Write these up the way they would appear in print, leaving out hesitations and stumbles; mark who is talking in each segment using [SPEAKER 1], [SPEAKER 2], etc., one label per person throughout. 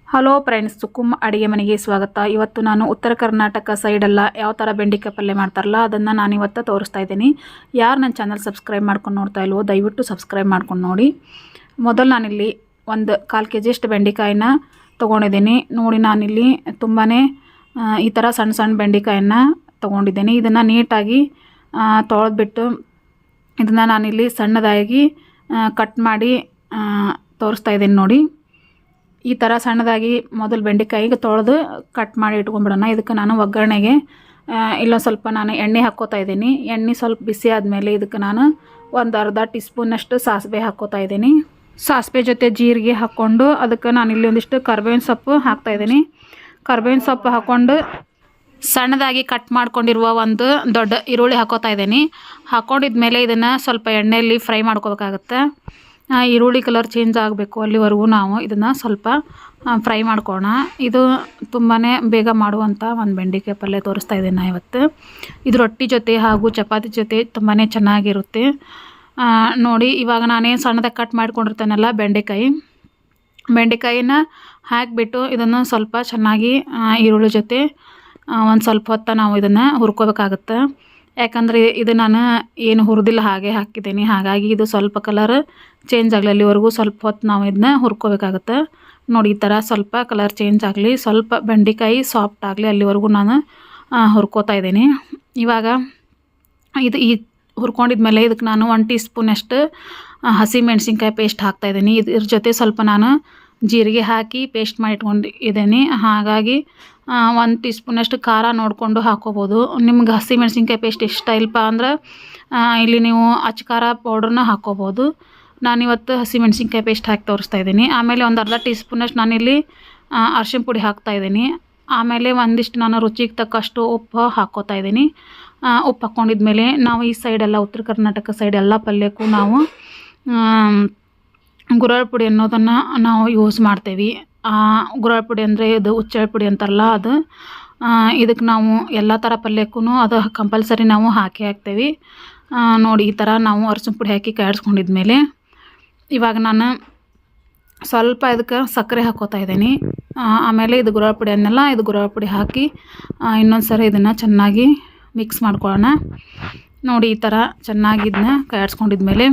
[SPEAKER 1] Hello friends, ಸುಕುಮ್ ಅಡುಗೆ ಮನೆಗೆ ಸ್ವಾಗತ. ಇವತ್ತು ನಾನು ಉತ್ತರ ಕರ್ನಾಟಕ ಸೈಡೆಲ್ಲ ಯಾವ ಥರ ಬೆಂಡೆಕಾಯಿ ಪಲ್ಯ ಮಾಡ್ತಾರಲ್ಲ ಅದನ್ನು ನಾನು ಇವತ್ತು ತೋರಿಸ್ತಾ ಇದ್ದೀನಿ. ಯಾರು ನನ್ನ ಚಾನಲ್ ಸಬ್ಸ್ಕ್ರೈಬ್ ಮಾಡ್ಕೊಂಡು ನೋಡ್ತಾ ಇಲ್ವೋ ದಯವಿಟ್ಟು ಸಬ್ಸ್ಕ್ರೈಬ್ ಮಾಡ್ಕೊಂಡು ನೋಡಿ. ಮೊದಲು ನಾನಿಲ್ಲಿ ಒಂದು 1/4 kg ಅಷ್ಟು ಬೆಂಡೆಕಾಯಿನ ತೊಗೊಂಡಿದ್ದೀನಿ. ನೋಡಿ, ನಾನಿಲ್ಲಿ ತುಂಬಾ ಈ ಥರ ಸಣ್ಣ ಸಣ್ಣ ಬೆಂಡೆಕಾಯನ್ನು ತೊಗೊಂಡಿದ್ದೀನಿ. ಇದನ್ನು ನೀಟಾಗಿ ತೊಳೆದ್ಬಿಟ್ಟು ಇದನ್ನು ನಾನಿಲ್ಲಿ ಸಣ್ಣದಾಗಿ ಕಟ್ ಮಾಡಿ ತೋರಿಸ್ತಾ ಇದ್ದೀನಿ. ನೋಡಿ, ಈ ಥರ ಸಣ್ಣದಾಗಿ ಮೊದಲು ಬೆಂಡೆಕಾಯಿಗೆ ತೊಳೆದು ಕಟ್ ಮಾಡಿ ಇಟ್ಕೊಂಡ್ಬಿಡೋಣ. ಇದಕ್ಕೆ ನಾನು ಒಗ್ಗರಣೆಗೆ ಇಲ್ಲೊಂದು ಸ್ವಲ್ಪ ನಾನು ಎಣ್ಣೆ ಹಾಕ್ಕೋತಾ ಇದ್ದೀನಿ. ಎಣ್ಣೆ ಸ್ವಲ್ಪ ಬಿಸಿ ಆದಮೇಲೆ ಇದಕ್ಕೆ ನಾನು ಒಂದು ಅರ್ಧ ಟೀ ಸ್ಪೂನಷ್ಟು ಸಾಸಿವೆ ಹಾಕ್ಕೋತಾ ಇದ್ದೀನಿ. ಸಾಸಿವೆ ಜೊತೆ ಜೀರಿಗೆ ಹಾಕ್ಕೊಂಡು ಅದಕ್ಕೆ ನಾನಿಲ್ಲಿ ಒಂದಿಷ್ಟು ಕರ್ಬೇವಿನ ಸೊಪ್ಪು ಹಾಕ್ತಾಯಿದ್ದೀನಿ. ಕರ್ಬೇವಿನ ಸೊಪ್ಪು ಹಾಕ್ಕೊಂಡು ಸಣ್ಣದಾಗಿ ಕಟ್ ಮಾಡ್ಕೊಂಡಿರುವ ಒಂದು ದೊಡ್ಡ ಈರುಳ್ಳಿ ಹಾಕ್ಕೋತಾ ಇದ್ದೀನಿ. ಹಾಕ್ಕೊಂಡಿದ್ಮೇಲೆ ಇದನ್ನು ಸ್ವಲ್ಪ ಎಣ್ಣೆಯಲ್ಲಿ ಫ್ರೈ ಮಾಡ್ಕೋಬೇಕಾಗತ್ತೆ. ಈರುಳ್ಳಿ ಕಲರ್ ಚೇಂಜ್ ಆಗಬೇಕು ಅಲ್ಲಿವರೆಗೂ ನಾವು ಇದನ್ನು ಸ್ವಲ್ಪ ಫ್ರೈ ಮಾಡ್ಕೊಳ್ಳೋಣ. ಇದು ತುಂಬಾ ಬೇಗ ಮಾಡುವಂಥ ಒಂದು ಬೆಂಡೆಕಾಯಿ ಪಲ್ಯ ತೋರಿಸ್ತಾ ಇದ್ದೀನಿ ನಾನು ಇವತ್ತು. ಇದು ರೊಟ್ಟಿ ಜೊತೆ ಹಾಗೂ ಚಪಾತಿ ಜೊತೆ ತುಂಬಾ ಚೆನ್ನಾಗಿರುತ್ತೆ. ನೋಡಿ, ಇವಾಗ ನಾನೇನು ಸಣ್ಣದಾಗಿ ಕಟ್ ಮಾಡ್ಕೊಂಡಿರ್ತೇನಲ್ಲ ಬೆಂಡೆಕಾಯಿನ ಹಾಕಿಬಿಟ್ಟು ಇದನ್ನು ಸ್ವಲ್ಪ ಚೆನ್ನಾಗಿ ಈರುಳ್ಳಿ ಜೊತೆ ಒಂದು ಸ್ವಲ್ಪ ಹೊತ್ತು ನಾವು ಇದನ್ನು ಹುರ್ಕೋಬೇಕಾಗತ್ತೆ. ಯಾಕಂದರೆ ಇದು ನಾನು ಏನು ಹುರಿದಿಲ್ಲ, ಹಾಗೆ ಹಾಕಿದ್ದೀನಿ. ಹಾಗಾಗಿ ಇದು ಸ್ವಲ್ಪ ಕಲರ್ ಚೇಂಜ್ ಆಗಲಿ ಅಲ್ಲಿವರೆಗೂ ಸ್ವಲ್ಪ ಹೊತ್ತು ನಾವು ಇದನ್ನ ಹುರ್ಕೋಬೇಕಾಗತ್ತೆ. ನೋಡಿ, ಈ ಥರ ಸ್ವಲ್ಪ ಕಲರ್ ಚೇಂಜ್ ಆಗಲಿ, ಸ್ವಲ್ಪ ಬೆಂಡೆಕಾಯಿ ಸಾಫ್ಟ್ ಆಗಲಿ ಅಲ್ಲಿವರೆಗೂ ನಾನು ಹುರ್ಕೋತಾ ಇದ್ದೀನಿ. ಇವಾಗ ಈ ಹುರ್ಕೊಂಡಿದ್ಮೇಲೆ ಇದಕ್ಕೆ ನಾನು 1 ಟೀ ಸ್ಪೂನಷ್ಟು ಹಸಿ ಮೆಣಸಿನ್ಕಾಯಿ ಪೇಸ್ಟ್ ಹಾಕ್ತಾಯಿದ್ದೀನಿ. ಇದ್ರ ಜೊತೆ ಸ್ವಲ್ಪ ನಾನು ಜೀರಿಗೆ ಹಾಕಿ ಪೇಸ್ಟ್ ಮಾಡಿ ಇಟ್ಕೊಂಡಿದ್ದೀನಿ. ಹಾಗಾಗಿ 1 ಟೀ ಸ್ಪೂನಷ್ಟು ಖಾರ ನೋಡಿಕೊಂಡು ಹಾಕ್ಕೋಬೋದು. ನಿಮ್ಗೆ ಹಸಿ ಮೆಣಸಿನ್ಕಾಯಿ ಪೇಸ್ಟ್ ಇಷ್ಟ ಇಲ್ಲಪ್ಪ ಅಂದ್ರೆ ಇಲ್ಲಿ ನೀವು ಅಚ್ಚ ಖಾರ ಪೌಡ್ರನ್ನ ಹಾಕ್ಕೋಬೋದು. ನಾನಿವತ್ತು ಹಸಿ ಮೆಣಸಿನ್ಕಾಯಿ ಪೇಸ್ಟ್ ಹಾಕಿ ತೋರಿಸ್ತಾ ಇದ್ದೀನಿ. ಆಮೇಲೆ ಒಂದು ಅರ್ಧ ಟೀ ಸ್ಪೂನಷ್ಟು ನಾನಿಲ್ಲಿ ಅರಿಶಿನ ಪುಡಿ ಹಾಕ್ತಾಯಿದ್ದೀನಿ. ಆಮೇಲೆ ಒಂದಿಷ್ಟು ನಾನು ರುಚಿಗೆ ತಕ್ಕಷ್ಟು ಉಪ್ಪು ಹಾಕ್ಕೋತಾ ಇದ್ದೀನಿ. ಉಪ್ಪು ಹಾಕ್ಕೊಂಡಿದ್ಮೇಲೆ ನಾವು ಈ ಸೈಡೆಲ್ಲ ಉತ್ತರ ಕರ್ನಾಟಕ ಸೈಡ್ ಎಲ್ಲ ಪಲ್ಯಕ್ಕೂ ನಾವು ಗುರೆಳ್ಳು ಪುಡಿ ಅನ್ನೋದನ್ನು ನಾವು ಯೂಸ್ ಮಾಡ್ತೇವೆ. ಗುರೆಳ್ಳು ಪುಡಿ ಅಂದರೆ ಇದು ಹುಚ್ಚೆಳ್ಳು ಪುಡಿ ಅಂತಾರಲ್ಲ ಅದು. ಇದಕ್ಕೆ ನಾವು ಎಲ್ಲ ಥರ ಪಲ್ಯಕ್ಕೂ ಅದು ಕಂಪಲ್ಸರಿ ನಾವು ಹಾಕ್ತೇವೆ. ನೋಡಿ, ಈ ಥರ ನಾವು ಅರಿಶಿನ ಪುಡಿ ಹಾಕಿ ಕಾಯಿಸ್ಕೊಂಡಿದ್ಮೇಲೆ ಇವಾಗ ನಾನು ಸ್ವಲ್ಪ ಇದಕ್ಕೆ ಸಕ್ಕರೆ ಹಾಕ್ಕೋತಾ ಇದ್ದೀನಿ. ಆಮೇಲೆ ಇದು ಗುರೆಳ್ಳು ಪುಡಿ ಅನ್ನೆಲ್ಲ ಇದು ಗುರೆಳ್ಳು ಪುಡಿ ಹಾಕಿ ಇನ್ನೊಂದು ಸರಿ ಇದನ್ನು ಚೆನ್ನಾಗಿ ಮಿಕ್ಸ್ ಮಾಡ್ಕೊಳ್ಳೋಣ. ನೋಡಿ, ಈ ಥರ ಚೆನ್ನಾಗಿ ಇದನ್ನ ಕಾಯಿಸ್ಕೊಂಡಿದ್ಮೇಲೆ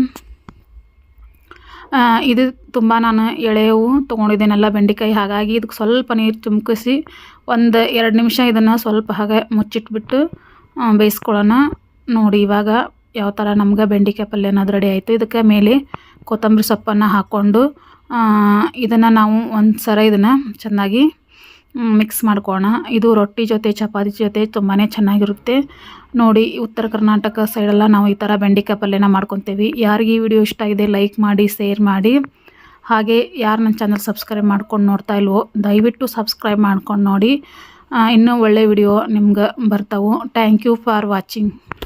[SPEAKER 1] ಇದು ತುಂಬ ನಾನು ಎಳೆವು ತೊಗೊಂಡಿದ್ದೇನೆಲ್ಲ ಬೆಂಡೆಕಾಯಿ. ಹಾಗಾಗಿ ಇದಕ್ಕೆ ಸ್ವಲ್ಪ ನೀರು ಚುಮ್ಕಿಸಿ 1-2 ನಿಮಿಷ ಇದನ್ನು ಸ್ವಲ್ಪ ಹಾಗೆ ಮುಚ್ಚಿಟ್ಬಿಟ್ಟು ಬೇಯಿಸ್ಕೊಳ್ಳೋಣ. ನೋಡಿ, ಇವಾಗ ಯಾವ ಥರ ನಮ್ಗೆ ಬೆಂಡೆಕಾಯಿ ಪಲ್ಯ ಅನ್ನೋದು ರೆಡಿ ಆಯಿತು. ಇದಕ್ಕೆ ಮೇಲೆ ಕೊತ್ತಂಬರಿ ಸೊಪ್ಪನ್ನು ಹಾಕ್ಕೊಂಡು ಇದನ್ನು ನಾವು ಒಂದು ಸರ ಇದನ್ನು ಚೆನ್ನಾಗಿ ಮಿಕ್ಸ್ ಮಾಡ್ಕೊಳ್ಳೋಣ. ಇದು ರೊಟ್ಟಿ ಜೊತೆ ಚಪಾತಿ ಜೊತೆ ತುಂಬಾ ಚೆನ್ನಾಗಿರುತ್ತೆ. ನೋಡಿ, ಉತ್ತರ ಕರ್ನಾಟಕ ಸೈಡೆಲ್ಲ ನಾವು ಈ ಥರ ಬೆಂಡೆಕಾಯಿ ಪಲ್ಯನ ಮಾಡ್ಕೊತೀವಿ. ಯಾರಿಗೆ ಈ ವಿಡಿಯೋ ಇಷ್ಟ ಆಗಿದೆ ಲೈಕ್ ಮಾಡಿ, ಶೇರ್ ಮಾಡಿ. ಹಾಗೆ ಯಾರು ನನ್ನ ಚಾನಲ್ ಸಬ್ಸ್ಕ್ರೈಬ್ ಮಾಡ್ಕೊಂಡು ನೋಡ್ತಾ ಇಲ್ವೋ ದಯವಿಟ್ಟು ಸಬ್ಸ್ಕ್ರೈಬ್ ಮಾಡ್ಕೊಂಡು ನೋಡಿ. ಇನ್ನೂ ಒಳ್ಳೆ ವಿಡಿಯೋ ನಿಮ್ಗೆ ಬರ್ತಾವೆ. Thank you for watching.